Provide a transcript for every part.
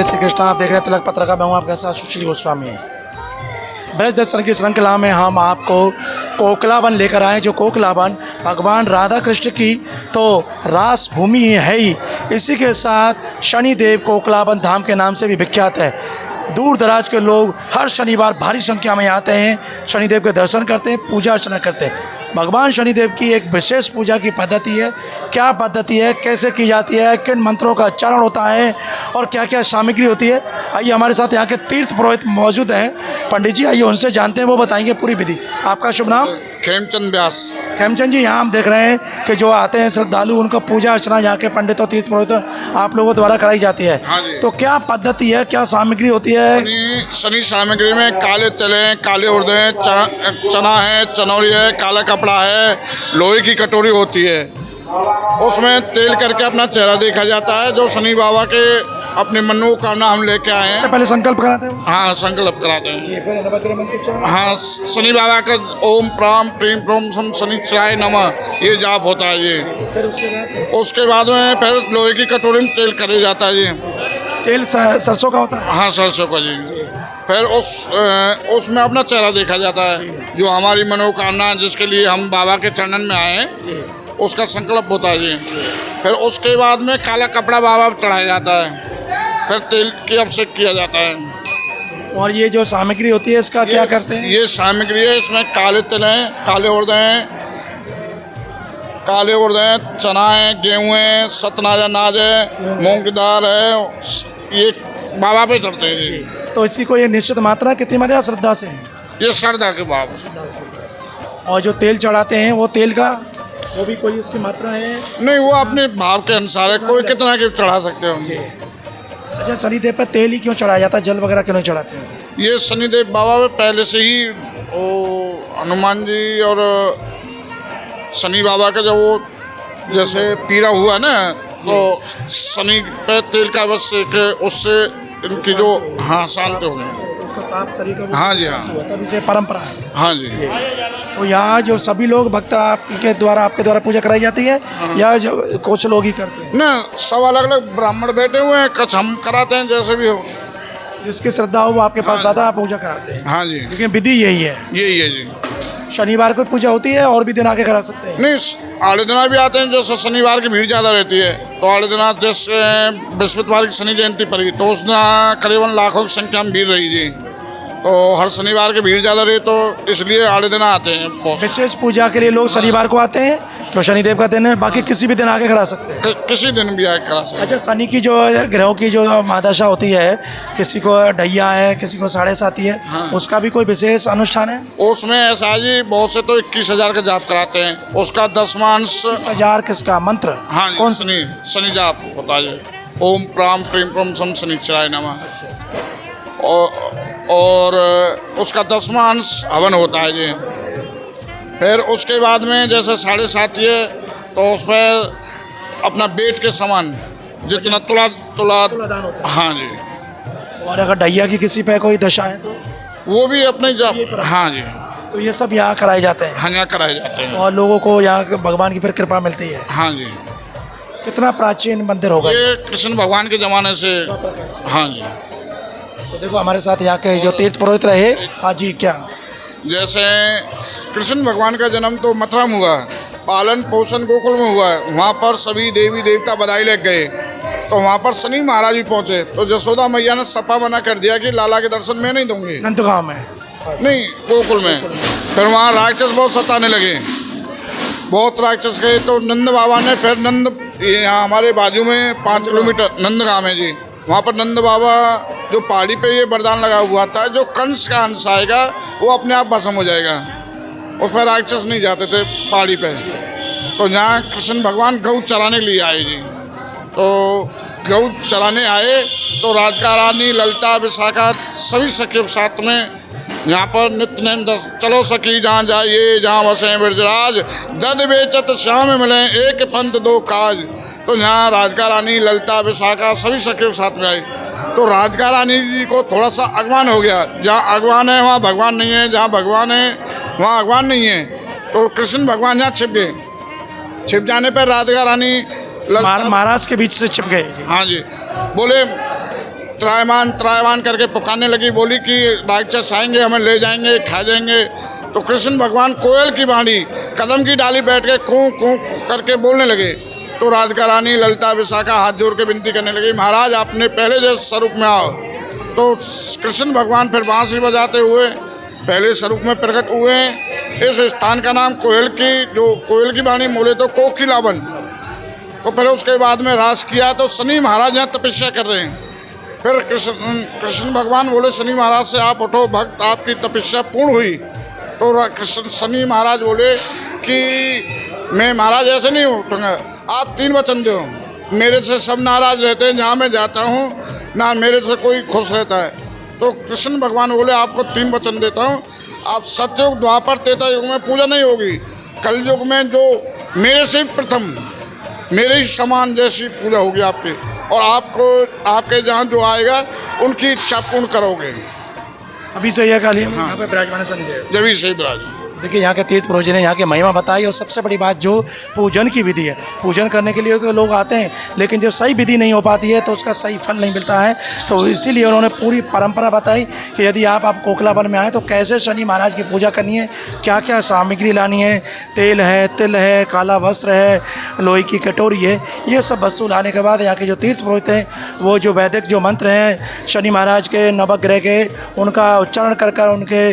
श्री कृष्ण। आप देख रहे हैं तिलक पत्र का। मैं हूँ आपके साथ सुशील गोस्वामी। ब्रज दर्शन की श्रृंखला में हम आपको कोकलावन लेकर आए, जो कोकलावन भगवान राधा कृष्ण की तो रास भूमि है ही। इसी के साथ शनिदेव कोकलावन धाम के नाम से भी विख्यात है। दूर दराज के लोग हर शनिवार भारी संख्या में आते हैं, शनिदेव के दर्शन करते हैं, पूजा अर्चना करते हैं। भगवान शनिदेव की एक विशेष पूजा की पद्धति है। क्या पद्धति है, कैसे की जाती है, किन मंत्रों का उच्चारण होता है और क्या क्या सामग्री होती है, आइए हमारे साथ यहाँ के तीर्थ पुरोहित मौजूद हैं, पंडित जी, आइए उनसे जानते हैं, वो बताएंगे पूरी विधि। आपका शुभ नाम? खेमचंद व्यास। खेमचंद जी, यहाँ हम देख रहे हैं कि जो आते हैं श्रद्धालु, उनको पूजा अर्चना यहाँ के पंडितों तीर्थ पुरोहित आप लोगों द्वारा कराई जाती है। हाँ जी। तो क्या पद्धति है, क्या सामग्री होती है? शनि सामग्री में काले तिल हैं, काले उड़द हैं, चना है, चनौरी है, काला कपड़ा है, लोहे की कटोरी होती है, उसमें तेल करके अपना चेहरा देखा जाता है। जो शनि बाबा के अपनी मनोकामना हम लेके आए हैं। पहले संकल्प कराते हैं। हाँ, संकल्प कराते हैं। ये फिर नवग्रह मंत्र उच्चारण। हाँ, शनि बाबा का ओम प्राम प्रीम प्रोम सम शनिचराय नमः ये जाप होता है। ये फिर उसके बाद में फिर लोहे की कटोरी में तेल करे जाता है। ये तेल सरसों का होता है। हाँ, सरसों का जी। फिर उसमें अपना चेहरा देखा जाता है। जो हमारी मनोकामना जिसके लिए हम बाबा के चरणन में आए हैं, उसका संकल्प होता है जी। फिर उसके बाद में काला कपड़ा बाबा पर चढ़ाया जाता है, फिर तेल की अभिषेक किया जाता है। और ये जो सामग्री होती है इसका क्या करते हैं? ये सामग्री है, इसमें काले तिल हैं, काले उड़द हैं, चना है, गेहूँ है, सतनाज अनाज है, मूंग की दाल है, ये बाबा पे चढ़ते हैं जी। तो इसकी कोई निश्चित मात्रा कितनी मात्रा श्रद्धा से है? ये श्रद्धा के बाप। और जो तेल चढ़ाते हैं वो तेल का वो भी कोई उसकी मात्रा है? नहीं, वो अपने भाव के अनुसार है, कोई कितना के चढ़ा सकते हो। अच्छा, शनिदेव पर तेल ही क्यों चढ़ाया जाता है, जल वगैरह क्यों नहीं चढ़ाते हैं? ये शनिदेव बाबा में पहले से ही वो हनुमान जी और शनि बाबा का जब वो जैसे पीड़ा हुआ ना, तो शनि पे तेल का बस उससे इनकी जो हाँ शांत हो गए। उसका ताप शरीर का। हाँ जी, हाँ, तभी से परंपरा है। हाँ जी। तो यहाँ जो सभी लोग भक्त आपके द्वारा पूजा कराई जाती है, या जो कुछ लोग ही करते हैं? ना, सब अलग अलग ब्राह्मण बैठे हुए हैं, कुछ हम कराते हैं, जैसे भी हो। जिसकी श्रद्धा हो वो आपके पास आता है, आप पूजा कराते हैं। हाँ जी, लेकिन विधि यही है। यही है जी। शनिवार को पूजा होती है और भी दिन आके करा सकते हैं? नहीं, आड़े दिना भी आते हैं। जैसे शनिवार की भीड़ ज़्यादा रहती है, तो आड़े दिना जैसे बृहस्पतिवार की शनि जयंती पड़ी, तो उस दिन करीबन लाखों की संख्या में भीड़ रही जी। तो हर शनिवार की भीड़ ज़्यादा रही, तो इसलिए आड़े दिन आते हैं। विशेष पूजा के लिए लोग शनिवार को आते हैं, तो शनिदेव का दिन है, बाकी किसी भी दिन आके करा सकते हैं। किसी दिन भी आके करा सकते हैं। अच्छा, शनि की जो ग्रहों की जो महादशा होती है, किसी को ढैया है, किसी को 7.5 है, हाँ। उसका भी कोई विशेष अनुष्ठान है? उसमें ऐसा है जी, बहुत से तो 21,000 का जाप कराते हैं, उसका 10वांश। 21,000 किसका मंत्र? हाँ, कौन शनि जाप होता है। ओम प्राम प्रीम प्रोम सम शनिचराय नमः। और उसका 10वां अंश हवन होता है जी। फिर उसके बाद में जैसे 7.5 है, तो उसमें अपना वेट के समान जितना तुला। हाँ जी। और अगर ढैया की किसी पे कोई दशा है तो वो भी अपने हाँ जी। तो ये सब यहाँ कराए जाते हैं? हाँ, यहाँ कराए जाते हैं। और लोगों को यहाँ भगवान की फिर कृपा मिलती है? हाँ जी। कितना प्राचीन मंदिर होगा ये? कृष्ण भगवान के ज़माने से। हाँ जी। तो देखो हमारे साथ यहाँ के जो तीर्थ पुरोहित रहे। हाँ जी, क्या? जैसे कृष्ण भगवान का जन्म तो मथुरा में हुआ, पालन पोषण गोकुल में हुआ है। वहाँ पर सभी देवी देवता बधाई लग गए, तो वहाँ पर शनि महाराज भी पहुँचे, तो जसोदा मैया ने सपा मना कर दिया कि लाला के दर्शन मैं नहीं दूंगी। नंदगांव में? नहीं, गोकुल में। फिर वहाँ राक्षस बहुत सताने लगे, बहुत राक्षस गए, तो नंद बाबा ने फिर यहाँ हमारे बाजू में 5 किलोमीटर नंदगांव है जी, वहाँ पर नंद बाबा जो पहाड़ी पे ये वरदान लगा हुआ था, जो कंस का अंश आएगा वो अपने आप भस्म हो जाएगा। उस पर राक्षस नहीं जाते थे पहाड़ी पे। तो यहाँ कृष्ण भगवान गऊ चराने के लिए आए जी। तो गऊ चराने आए, तो राधिका रानी, ललिता, विशाखा सभी सखी साथ में यहाँ पर नित्य नैन चलो सखी जहाँ जाइए, जहाँ बसे ब्रजराज, दद बेचत श्याम मिले, एक पंथ 2 काज। तो यहाँ राधिका रानी, ललिता, विशाखा सभी सखी साथ में आई। तो राधिका रानी जी को थोड़ा सा अगवान हो गया, जहाँ अगवान है वहाँ भगवान नहीं है, जहाँ भगवान है वहाँ अगवान नहीं है। तो कृष्ण भगवान यहाँ छिप गए। छिप जाने पर राधिका रानी महाराज के बीच से छिप गए। हाँ जी। बोले त्रायमान त्रायमान करके पुकारने लगी, बोली कि राक्षस आएंगे हमें ले जाएंगे, खा जाएंगे। तो कृष्ण भगवान कोयल की वाणी कदम की डाली बैठ के कूँ कूँ करके बोलने लगे। तो राधिका रानी ललिता विशाखा हाथ जोड़ के विनती करने लगी, महाराज आपने पहले जैसे स्वरूप में आओ। तो कृष्ण भगवान फिर बांसुरी बजाते हुए पहले स्वरूप में प्रकट हुए। इस स्थान का नाम कोयल की वाणी बोले तो कोकिलावन। तो फिर उसके बाद में रास किया तो शनि महाराज यहाँ तपस्या कर रहे हैं। फिर कृष्ण भगवान बोले शनि महाराज से, आप उठो भक्त, आपकी तपस्या पूर्ण हुई। तो शनि महाराज बोले कि मैं महाराज ऐसे नहीं उठूँगा, आप 3 वचन दो। मेरे से सब नाराज रहते हैं, जहाँ मैं जाता हूँ ना मेरे से कोई खुश रहता है। तो कृष्ण भगवान बोले आपको 3 वचन देता हूँ, आप सतयुग द्वापर त्रेता युग में पूजा नहीं होगी, कलयुग में जो मेरे से प्रथम मेरे ही समान जैसी पूजा होगी आपकी, और आपको आपके जहाँ जो आएगा उनकी इच्छा पूर्ण करोगे। अभी से यह काली में यहाँ पे विराजमान संजय जब ही सही विराज। देखिए यहाँ के तीर्थ पुरोहित ने यहाँ की महिमा बताई, और सबसे बड़ी बात जो पूजन की विधि है, पूजन करने के लिए तो लोग आते हैं, लेकिन जब सही विधि नहीं हो पाती है तो उसका सही फल नहीं मिलता है। तो इसीलिए उन्होंने पूरी परंपरा बताई कि यदि आप कोकलावन में आए तो कैसे शनि महाराज की पूजा करनी है, क्या क्या सामग्री लानी है, तेल है, तिल है, काला वस्त्र है, लोहे की कटोरी है, ये सब वस्तु लाने के बाद यहाँ के जो तीर्थ पुरोहित हैं वो जो वैदिक जो मंत्र हैं शनि महाराज के नवग्रह के, उनका उच्चारण कर उनके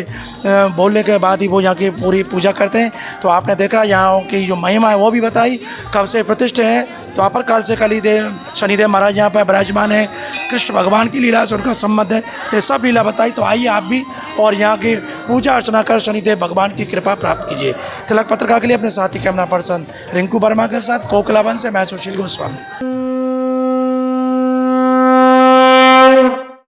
बोलने के बाद ही वो यहाँ की पूरी पूजा करते हैं। तो आपने देखा यहाँ की जो महिमा है वो भी बताई, कब से प्रतिष्ठित है, द्वापर काल से कलिदेव शनिदेव महाराज यहाँ पर विराजमान है, कृष्ण भगवान की लीला से उनका संबंध है, ये सब लीला बताई। तो आइए आप भी और यहाँ की पूजा अर्चना कर शनिदेव भगवान की कृपा प्राप्त कीजिए। तिलक पत्रिका के लिए अपने साथी कैमरा पर्सन रिंकू वर्मा के साथ कोकलावन से मैं सुशील गोस्वामी।